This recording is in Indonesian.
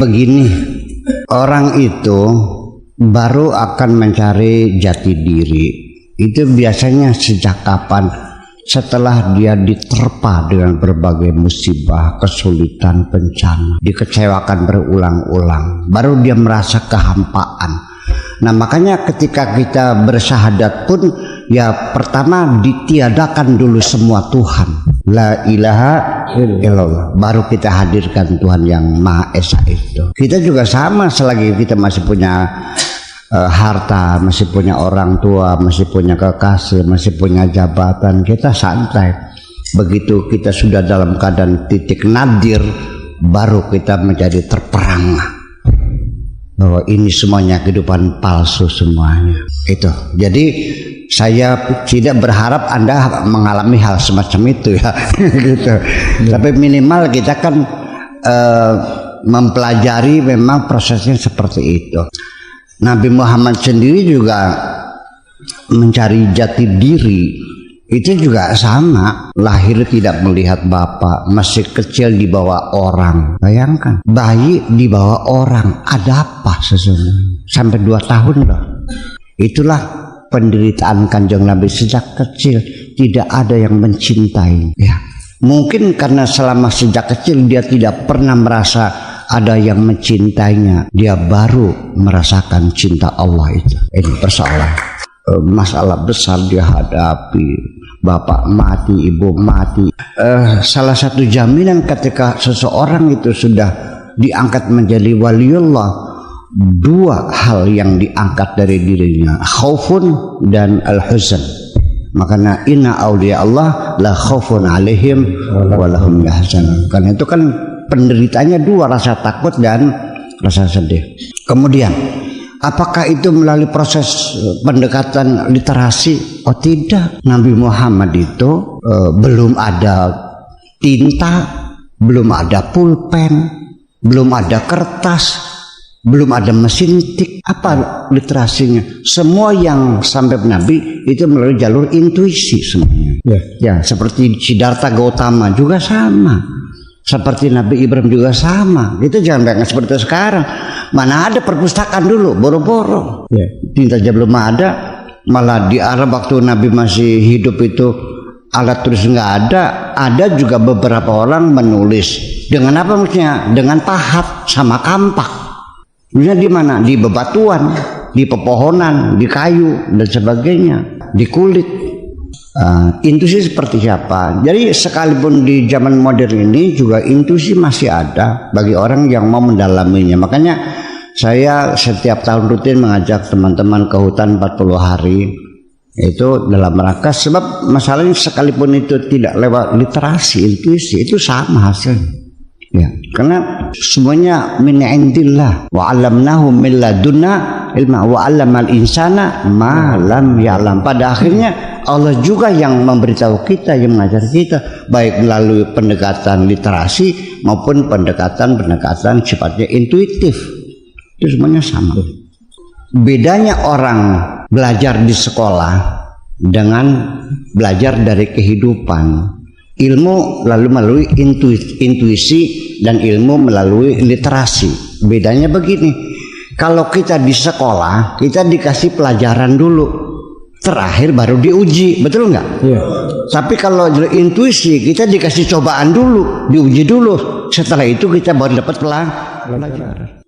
Begini, orang itu baru akan mencari jati diri. Itu biasanya sejak kapan? Setelah dia diterpa dengan berbagai musibah, kesulitan, bencana, dikecewakan berulang-ulang, baru dia merasa kehampaan. Nah, makanya ketika kita bersyahadat pun, ya pertama ditiadakan dulu semua Tuhan, la ilaha illallah, baru kita hadirkan Tuhan yang Maha Esa itu. Kita juga sama, selagi kita masih punya harta, masih punya orang tua, masih punya kekasih, masih punya jabatan, kita santai. Begitu kita sudah dalam keadaan titik nadir, baru kita menjadi terperangah bahwa ini semuanya kehidupan palsu semuanya. Itu. Jadi saya tidak berharap Anda mengalami hal semacam itu ya. Gitu. Tapi minimal kita kan mempelajari memang prosesnya seperti itu. Nabi Muhammad sendiri juga mencari jati diri. Itu juga sama, lahir tidak melihat bapak, masih kecil di bawah orang. Bayangkan, bayi di bawah orang, ada apa sesungguhnya? Sampai 2 tahun loh. Itulah penderitaan Kanjeng Nabi sejak kecil, tidak ada yang mencintai. Ya, mungkin karena selama sejak kecil dia tidak pernah merasa ada yang mencintainya, dia baru merasakan cinta Allah itu. Ini persoalan, masalah besar dia hadapi. Bapak mati, ibu mati. Salah satu jaminan ketika seseorang itu sudah diangkat menjadi waliullah, 2 hal yang diangkat dari dirinya, khaufun dan al-huzn. Makanya inna awliya Allah la khaufun alaihim wa lahum yahzanun. Karena itu kan penderitaannya 2, rasa takut dan rasa sedih. Kemudian, apakah itu melalui proses pendekatan literasi? Oh tidak, Nabi Muhammad itu belum ada tinta, belum ada pulpen, belum ada kertas, belum ada mesin tik. Apa literasinya? Semua yang sampai Nabi itu melalui jalur intuisi semuanya. Ya, seperti Siddhartha Gautama juga sama. Seperti Nabi Ibrahim juga sama. Kita jangan bayangkan seperti sekarang. Mana ada perpustakaan dulu, boro-boro. Tinta aja belum ada. Malah di Arab waktu Nabi masih hidup itu alat tulis nggak ada. Ada juga beberapa orang menulis. Dengan apa maksudnya? Dengan pahat sama kampak. Misalnya di mana? Di bebatuan, di pepohonan, di kayu dan sebagainya, di kulit. Intuisi seperti siapa? Jadi sekalipun di zaman modern ini juga intuisi masih ada bagi orang yang mau mendalaminya. Makanya saya setiap tahun rutin mengajak teman-teman ke hutan 40 hari. Itu dalam rangka, sebab masalahnya sekalipun itu tidak lewat literasi, intuisi itu sama hasilnya. Ya, karena semuanya min indillah wa 'allamnahu min ladunna ilma wa 'allamal insana ma lam ya'lam. Pada akhirnya Allah juga yang memberitahu kita, yang mengajar kita, baik melalui pendekatan literasi maupun pendekatan sifatnya intuitif. Itu semuanya sama. Bedanya orang belajar di sekolah dengan belajar dari kehidupan. Ilmu lalu melalui intuisi dan ilmu melalui literasi. Bedanya begini, kalau kita di sekolah kita dikasih pelajaran dulu, terakhir baru diuji, betul nggak? Iya. Tapi kalau intuisi kita dikasih cobaan dulu, diuji dulu, setelah itu kita baru dapat pelajaran.